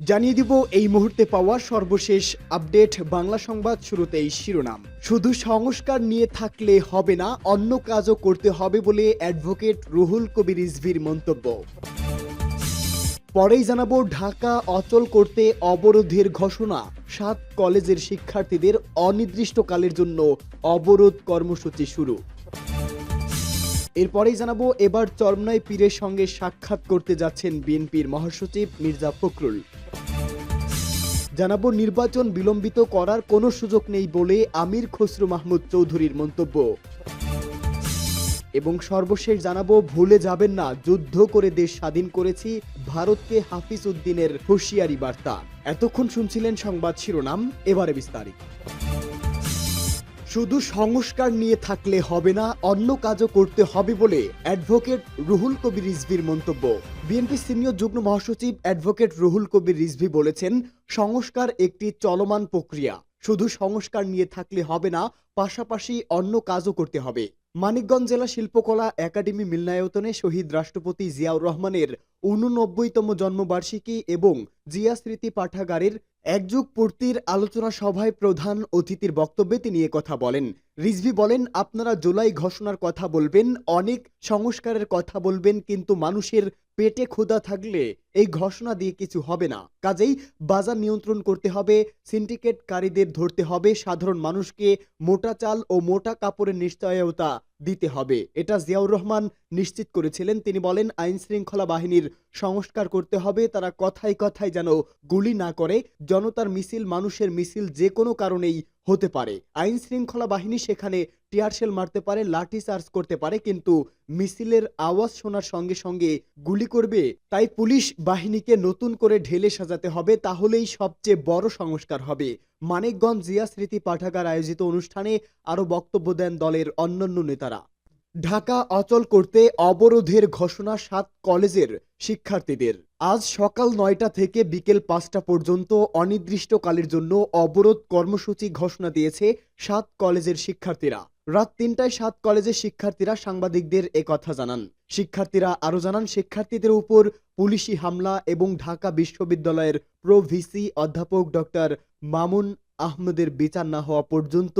জানিয়ে দিব এই মুহূর্তে পাওয়া সর্বশেষ আপডেট বাংলা সংবাদ। শুরুতেই শিরোনাম। শুধু সংস্কার নিয়ে থাকলে হবে না, অন্য কাজও করতে হবে বলে অ্যাডভোকেট রুহুল কবির রিজভীর মন্তব্য। পরেই জানাবো ঢাকা অচল করতে অবরোধের ঘোষণা, 7 কলেজের শিক্ষার্থীদের অনির্দিষ্টকালের জন্য অবরোধ কর্মসূচি শুরু। এরপরেই জানাবো এবার চরমনাই পীরের সঙ্গে সাক্ষাৎ করতে যাচ্ছেন বিএনপির মহাসচিব মির্জা ফখরুল। জানাবো নির্বাচন বিলম্বিত করার কোনো সুযোগ নেই বলে আমির খসরু মাহমুদ চৌধুরীর মন্তব্য। এবং সর্বশেষ জানাবো ভুলে যাবেন না, যুদ্ধ করে দেশ স্বাধীন করেছি, ভারতকে হাফিজ উদ্দিনের হুঁশিয়ারি বার্তা। এতক্ষণ শুনছিলেন সংবাদ শিরোনাম, এবারে বিস্তারিত। শুধু সংস্কার নিয়ে থাকলে হবে না, অন্য কাজও করতে হবে বলে অ্যাডভোকেট রুহুল কবির রিজভীর মন্তব্য। বিএনপি সিনিয়র যুগ্ম মহাসচিব অ্যাডভোকেট রুহুল কবির রিজভী বলেছেন, সংস্কার একটি চলমান প্রক্রিয়া, শুধু সংস্কার নিয়ে থাকলে হবে না, পাশাপাশি অন্য কাজও করতে হবে। মানিকগঞ্জ জেলা শিল্পকলা একাডেমি মিলনায়তনে শহীদ রাষ্ট্রপতি জিয়াউর রহমানের 89তম জন্মবার্ষিকী এবং জিয়া স্মৃতি পাঠাগারের একযুগ পূর্তির আলোচনা সভায় প্রধান অতিথির বক্তব্যে তিনি কথা বলেন। রিজভী বলেন, আপনারা জুলাই ঘোষণার কথা বলবেন, অনেক সংস্কারের কথা বলবেন, কিন্তু মানুষের পেটে ক্ষুধা থাকলে এই ঘোষণা দিয়ে কিছু হবে না। কাজেই বাজার নিয়ন্ত্রণ করতে হবে, সিন্ডিকেটকারীদের ধরতে হবে, সাধারণ মানুষকে মোটা চাল ও মোটা কাপড়ের নিশ্চয়তা দিতে হবে। এটা জিয়াউর রহমান নিশ্চিত করেছিলেন। তিনি বলেন, আইন শৃঙ্খলা বাহিনীর সংস্কার করতে হবে, তারা কথায় কথায় যেন গুলি না করে। জনতার মিছিল, মানুষের মিছিল যে কোনো কারণেই হতে পারে। আইন শৃঙ্খলা বাহিনী সেখানে টিয়ারশেল মারতে পারে, লাঠি চার্জ করতে পারে, কিন্তু মিছিলের আওয়াজ শোনার সঙ্গে সঙ্গে গুলি করবে? তাই পুলিশ বাহিনীকে নতুন করে ঢেলে সাজাতে হবে, তাহলেই সবচেয়ে বড় সংস্কার হবে। মানিকগঞ্জ জিয়া স্মৃতি পাঠাগার আয়োজিত অনুষ্ঠানে আরো বক্তব্য দেন দলের অন্যান্য নেতারা। ঢাকা অচল করতে অবরোধের ঘোষণা 7 কলেজের শিক্ষার্থীদের। আজ সকাল 9টা থেকে বিকেল 5টা পর্যন্ত অনির্দিষ্টকালের জন্য অবরোধ কর্মসূচি ঘোষণা দিয়েছে 7 কলেজের শিক্ষার্থীরা। রাত 3টায় 7 কলেজের শিক্ষার্থীরা সাংবাদিকদের একথা জানান। শিক্ষার্থীরা আরো জানান, শিক্ষার্থীদের উপর পুলিশি হামলা এবং ঢাকা বিশ্ববিদ্যালয়ের প্রো ভিসি অধ্যাপক ডক্টর মামুন আহমেদের বিচার না হওয়া পর্যন্ত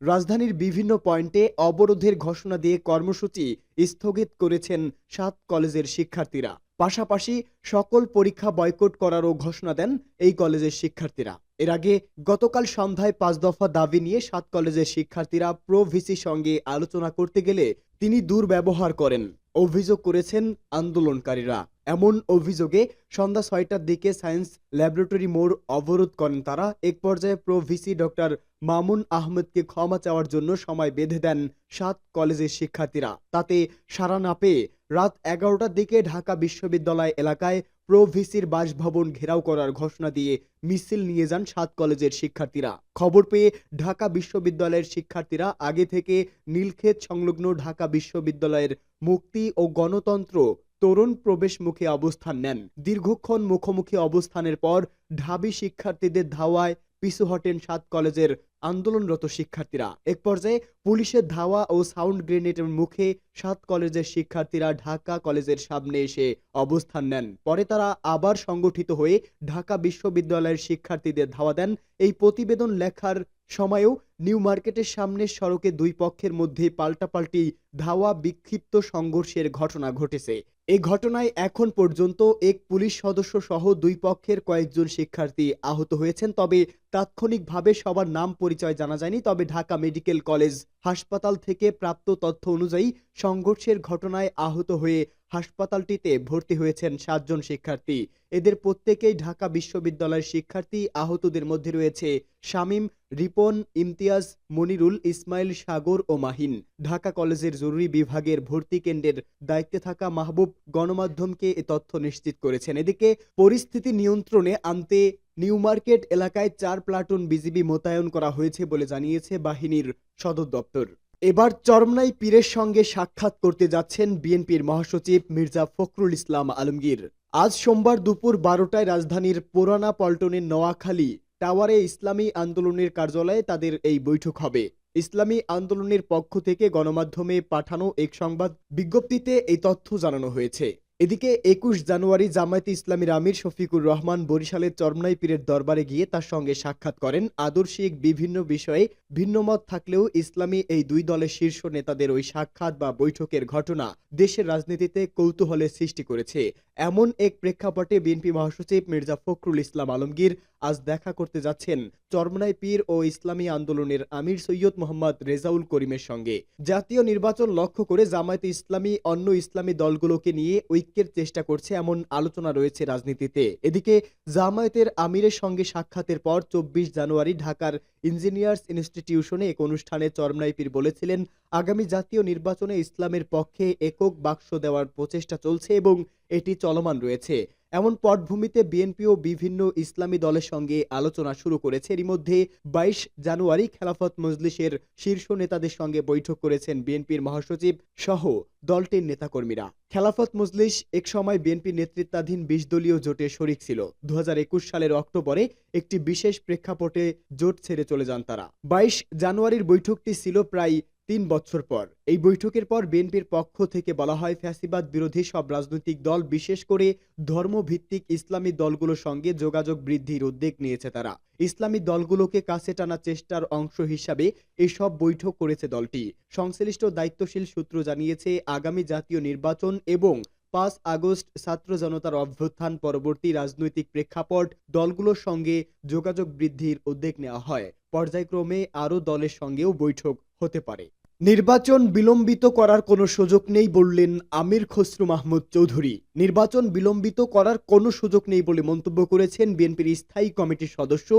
রাজধানীর বিভিন্ন পয়েন্টে অবরোধের ঘোষণা দিয়ে কর্মসূচি স্থগিত করেছেন 7 কলেজের শিক্ষার্থীরা। পাশাপাশি সকল পরীক্ষা বয়কট করারও ঘোষণা দেন এই কলেজের শিক্ষার্থীরা। এর আগে গতকাল সন্ধ্যায় 5 দফা দাবি নিয়ে 7 কলেজের শিক্ষার্থীরা প্রো ভিসির সঙ্গে আলোচনা করতে গেলে তিনি দুর্ব্যবহার করেন অভিযোগ করেছেন আন্দোলনকারীরা। এমন অভিযোগে সন্ধ্যা 6টার দিকে সায়েন্স ল্যাবরেটরি মোড় অবরোধ করেন তারা। এক পর্যায়ে প্রো ভিসি ডক্টর মামুন আহমেদকে ক্ষমা চাওয়ার জন্য সময় বেঁধে দেন 7 কলেজের শিক্ষার্থীরা। তাতে সাড়া না পেয়ে রাত 11টার দিকে ঢাকা বিশ্ববিদ্যালয় এলাকায় প্রো ভিসির বাসভবন ঘেরাও করার ঘোষণা দিয়ে মিছিল নিয়ে যান 7 কলেজের শিক্ষার্থীরা। খবর পেয়ে ঢাকা বিশ্ববিদ্যালয়ের শিক্ষার্থীরা আগে থেকে নীলক্ষেত সংলগ্ন ঢাকা বিশ্ববিদ্যালয়ের মুক্তি ও গণতন্ত্র তরুণ প্রবেশ মুখে অবস্থান নেন। দীর্ঘক্ষণ মুখোমুখি অবস্থানের পর ঢাবি শিক্ষার্থীদের ধাওয়ায় পিছু হটেন 7 কলেজের আন্দোলনরত শিক্ষার্থীরা। এক পর্যায়ে পুলিশের ধাওয়া ও সাউন্ড গ্রেনেডের মুখে 7 কলেজের শিক্ষার্থীরা ঢাকা কলেজের সামনে এসে অবস্থান নেন। পরে তারা আবার সংগঠিত হয়ে ঢাকা বিশ্ববিদ্যালয়ের শিক্ষার্থীদের ধাওয়া দেন। এই প্রতিবেদন লেখার সময়েও নিউ মার্কেটের সামনে সড়কে দুই পক্ষের মধ্যে পাল্টাপাল্টি ধাওয়া, বিক্ষিপ্ত সংঘর্ষের ঘটনা ঘটেছে। এই ঘটনায় এখন পর্যন্ত এক পুলিশ সদস্য সহ দুই পক্ষের কয়েকজন শিক্ষার্থী আহত হয়েছেন। তবে তাৎক্ষণিকভাবে সবার নাম পরিচয় জানা যায়নি। তবে ঢাকা মেডিকেল কলেজ হাসপাতাল থেকে প্রাপ্ত তথ্য অনুযায়ী সংঘর্ষের ঘটনায় আহত হয়ে হাসপাতালটিতে ভর্তি হয়েছেন 7 জন শিক্ষার্থী। এদের প্রত্যেকেই ঢাকা বিশ্ববিদ্যালয়ের শিক্ষার্থী। আহতদের মধ্যে রয়েছে শামীম, রিপন, ইমতিয়াজ, মনিরুল, ইসমাইল, সাগর ও মাহিন। ঢাকা কলেজের জরুরি বিভাগের ভর্তি কেন্দ্রের দায়িত্বে থাকা মাহবুব গণমাধ্যমকে এ তথ্য নিশ্চিত করেছেন। এদিকে পরিস্থিতি নিয়ন্ত্রণে আনতে নিউ মার্কেট এলাকায় 4 প্লাটুন বিজিবি মোতায়েন করা হয়েছে বলে জানিয়েছে বাহিনীর সদর দপ্তর। এবার চরমনাই পীরের সঙ্গে সাক্ষাৎ করতে যাচ্ছেন বিএনপির মহাসচিব মির্জা ফখরুল ইসলাম আলমগীর। আজ সোমবার দুপুর 12টায় রাজধানীর পুরানা পল্টনের নোয়াখালী টাওয়ারে ইসলামী আন্দোলনের কার্যালয়ে তাদের এই বৈঠক হবে। ইসলামী আন্দোলনের পক্ষ থেকে গণমাধ্যমে পাঠানো এক সংবাদ বিজ্ঞপ্তিতে এই তথ্য জানানো হয়েছে। এদিকে ২১ জানুয়ারি জামায়াতে ইসলামীর আমির শফিকুর রহমান বরিশালের চরমনাই পীরের দরবারে গিয়ে তার সঙ্গে সাক্ষাৎ করেন। আদর্শিক বিভিন্ন বিষয়ে ভিন্নমত থাকলেও ইসলামী এই দুই দলের শীর্ষ নেতাদের ওই সাক্ষাৎ বা বৈঠকের ঘটনা দেশের রাজনীতিতে কৌতূহলের সৃষ্টি করেছে। এমন এক প্রেক্ষাপটে বিএনপি মহাসচিব মির্জা ফখরুল ইসলাম আলমগীর আজ দেখা করতে যাচ্ছেন চরমনাই পীর ও ইসলামী আন্দোলনের আমির সৈয়দ মোহাম্মদ রেজাউল করিমের সঙ্গে। জাতীয় নির্বাচন লক্ষ্য করে জামায়াতে ইসলামী অন্য ইসলামী দলগুলোকে নিয়ে ঐক্যের চেষ্টা করছে এমন আলোচনা রয়েছে রাজনীতিতে। এদিকে জামায়াতের আমিরের সঙ্গে সাক্ষাতের পর ২৪ জানুয়ারি ঢাকার ইঞ্জিনিয়ার্স ইনস্টিটিউশনে এক অনুষ্ঠানে চরমনাই পীর বলেছিলেন, আগামী জাতীয় নির্বাচনে ইসলামের পক্ষে একক বাক্স দেওয়ার প্রচেষ্টা চলছে এবং এটি চলমান রয়েছে। এমন পটভূমিতে বিএনপিও বিভিন্ন ইসলামী দলের সঙ্গে আলোচনা শুরু করেছে। এরই মধ্যে ২২ জানুয়ারি খেলাফত মজলিসের শীর্ষ নেতাদের সঙ্গে বৈঠক করেছেন বিএনপির মহাসচিব সহ দলটির নেতাকর্মীরা। খেলাফত মজলিস একসময় বিএনপি নেতৃত্বাধীন ২০ দলীয় জোটে শরিক ছিল। ২০২১ সালের অক্টোবরে একটি বিশেষ প্রেক্ষাপটে জোট ছেড়ে চলে যান তারা। ২২ জানুয়ারির বৈঠকটি ছিল প্রায় ৩ বছর পর। এই বৈঠকের পর বিএনপির পক্ষ থেকে বলা হয়, ফ্যাসিবাদ বিরোধী সব রাজনৈতিক দল বিশেষ করে ধর্মভিত্তিক ইসলামী দলগুলোর সঙ্গে যোগাযোগ বৃদ্ধির উদ্যোগ নিয়েছে তারা। ইসলামী দলগুলোকে কাছে টানার চেষ্টার অংশ হিসাবে এসব বৈঠক করেছে দলটি। সংশ্লিষ্ট দায়িত্বশীল সূত্র জানিয়েছে, আগামী জাতীয় নির্বাচন এবং ৫ আগস্ট ছাত্র জনতার অভ্যুত্থান পরবর্তী রাজনৈতিক প্রেক্ষাপট দলগুলোর সঙ্গে যোগাযোগ বৃদ্ধির উদ্যোগ নেওয়া হয়। পর্যায়ক্রমে আরও দলের সঙ্গেও বৈঠক হতে পারে। নির্বাচন বিলম্বিত করার কোনো সুযোগ নেই বললেন আমির খসরু মাহমুদ চৌধুরী। নির্বাচন বিলম্বিত করার কোনো সুযোগ নেই বলে মন্তব্য করেছেন বিএনপির স্থায়ী কমিটির সদস্য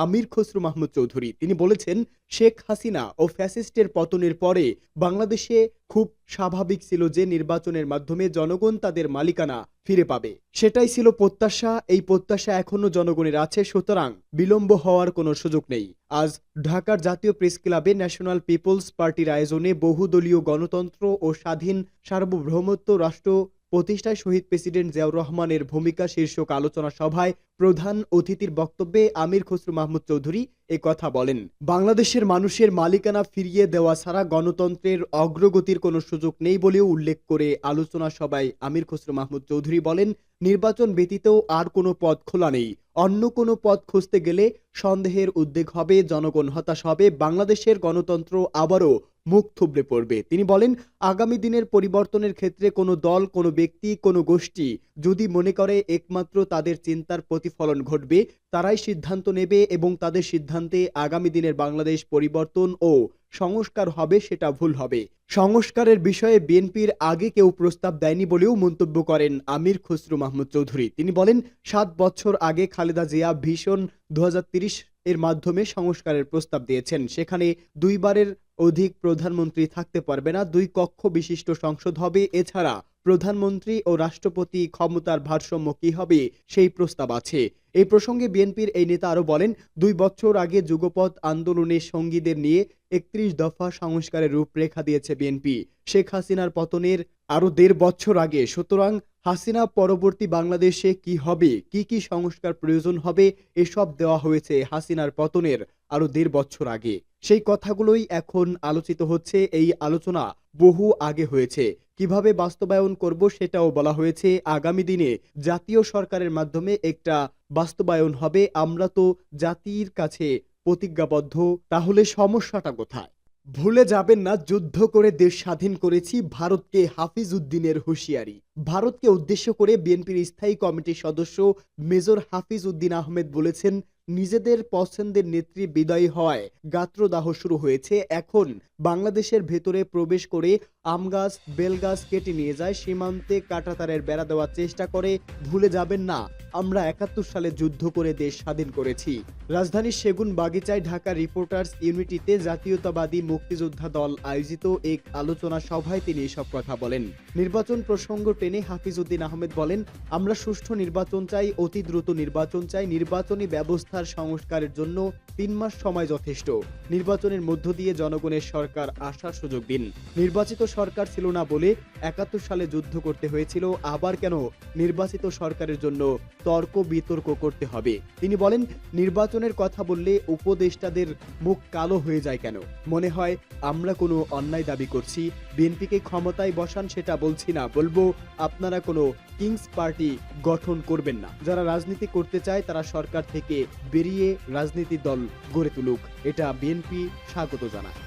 আমির খসরু মাহমুদ চৌধুরী। তিনি বলেছেন, শেখ হাসিনা ও ফ্যাসিস্টের পতনের পরে বাংলাদেশে খুব স্বাভাবিক ছিল যে নির্বাচনের মাধ্যমে জনগণ তাদের মালিকানা ফিরে পাবে। সেটাই ছিল প্রত্যাশা। এই প্রত্যাশা এখনো জনগণের আছে, সুতরাং বিলম্ব হওয়ার কোনো সুযোগ নেই। আজ ঢাকার জাতীয় প্রেস ক্লাবে ন্যাশনাল পিপলস পার্টির আয়োজনে বহুদলীয় গণতন্ত্র ও স্বাধীন সার্বভৌমত্ব রাষ্ট্র প্রতিষ্ঠায় শহীদ প্রেসিডেন্ট জিয়াউর রহমানের ভূমিকা শীর্ষক আলোচনা সভায় প্রধান অতিথির বক্তব্যে আমির খসরু মাহমুদ চৌধুরী কথা বলেন, বাংলাদেশের মানুষের মালিকানা ফিরিয়ে দেওয়া ছাড়া গণতন্ত্রের অগ্রগতির কোনো সুযোগ নেই বলেও উল্লেখ করে আলোচনা সভায় আমির খসরু মাহমুদ চৌধুরী বলেন, নির্বাচন ব্যতীত আর কোনো পথ খোলা নেই। অন্য কোনো পথ খুঁজতে গেলে সন্দেহের উদ্বেগ হবে, জনগণ হতাশ হবে, বাংলাদেশের গণতন্ত্র আবারও মুখ থুবড়ে পড়বে। তিনি বলেন, আগামী দিনের পরিবর্তনের ক্ষেত্রে কোনো দল, কোনো ব্যক্তি, কোনো গোষ্ঠী যদি মনে করে একমাত্র তাদের চিন্তার প্রতিফলন ঘটবে, তারাই সিদ্ধান্ত নেবে এবং তাদের সিদ্ধান্তে আগামী দিনের বাংলাদেশ পরিবর্তন ও সংস্কার হবে, সেটা ভুল হবে। সংস্কারের বিষয়ে বিএনপির আগে কেউ প্রস্তাব দেয়নি বলেও মন্তব্য করেন আমির খসরু মাহমুদ চৌধুরী। তিনি বলেন, ৭ বছর আগে খালেদা জিয়া ভিশন ২০৩০ এর মাধ্যমে সংস্কারের প্রস্তাব দিয়েছেন। সেখানে ২ বারের অধিক প্রধানমন্ত্রী থাকতে পারবে না, ২ কক্ষ বিশিষ্ট সংসদ হবে। এছাড়া প্রধানমন্ত্রী ও রাষ্ট্রপতি ক্ষমতার ভারসাম্য কি হবে সেই প্রস্তাব আছে। এই প্রসঙ্গে বিএনপির এই নেতা আরো বলেন, ২ বছর আগে যুগপৎ আন্দোলনের সঙ্গীদের নিয়ে ৩১ দফা সংস্কারের রূপরেখা দিয়েছে বিএনপি। শেখ হাসিনার পতনের আরো ১.৫ বছর আগে। সুতরাং হাসিনা পরবর্তী বাংলাদেশে কি হবে, কি সংস্কার প্রয়োজন হবে, এসব দেওয়া হয়েছে হাসিনার পতনের আরো ১.৫ বছর আগে। সেই কথাগুলোই এখন আলোচিত হচ্ছে। এই আলোচনা বহু আগে হয়েছে। কিভাবে বাস্তবায়ন করব সেটাও বলা হয়েছে। আগামী দিনে জাতীয় সরকারের মাধ্যমে একটা বাস্তবায়ন হবে। আমরা তো জাতির কাছে প্রতিজ্ঞাবদ্ধ। তাহলে সমস্যাটা কোথায়? ভুলে যাবেন না, যুদ্ধ করে দেশ স্বাধীন করেছি, ভারতকে হাফিজ উদ্দিনের হুঁশিয়ারি। ভারতকে উদ্দেশ্য করে বিএনপির স্থায়ী কমিটির সদস্য মেজর হাফিজ উদ্দিন আহমেদ বলেছেন, নিজেদের পছন্দের নেত্রী বিদায়ী হওয়ায় গাত্রদাহ শুরু হয়েছে। এখন বাংলাদেশের ভেতরে প্রবেশ করে আম গাছ, বেল গাছ কেটে নিয়ে যায়, সীমান্তে কাঁটাতারের বেড়া দেওয়ার চেষ্টা করে। ভুলে যাবেন না, আমরা ৭১ সালে যুদ্ধ করে দেশ স্বাধীন করেছি। রাজধানীর সেগুন বাগিচায় ঢাকা রিপোর্টার্স ইউনিটিতে জাতীয়তাবাদী মুক্তিযোদ্ধা দল আয়োজিত এক আলোচনা সভায় তিনি এসব কথা বলেন। নির্বাচন প্রসঙ্গ টেনে হাফিজ উদ্দিন আহমেদ বলেন, আমরা সুষ্ঠু নির্বাচন চাই, অতি দ্রুত নির্বাচন চাই। নির্বাচনী ব্যবস্থার সংস্কারের জন্য ৩ মাস সময় যথেষ্ট। নির্বাচনের মধ্য দিয়ে জনগণের সরকার আসার সুযোগ দিন। নির্বাচিত সরকার ছিল না বলে ৭১ সালে যুদ্ধ করতে হয়েছিল, আবার কেন নির্বাচিত সরকারের জন্য তর্ক বিতর্ক করতে হবে। তিনি বলেন, নির্বাচনের কথা বললে উপদেষ্টাদের মুখ কালো হয়ে যায় কেন? মনে হয় আমরা কোনো অন্যায় দাবি করছি। বিএনপিকে ক্ষমতায় বসান সেটা বলছি না, বলবো আপনারা কোনো কিংস পার্টি গঠন করবেন না। যারা রাজনীতি করতে চায় তারা সরকার থেকে বেরিয়ে রাজনীতি দল গড়ে তুলুক, এটা বিএনপি স্বাগত জানায়।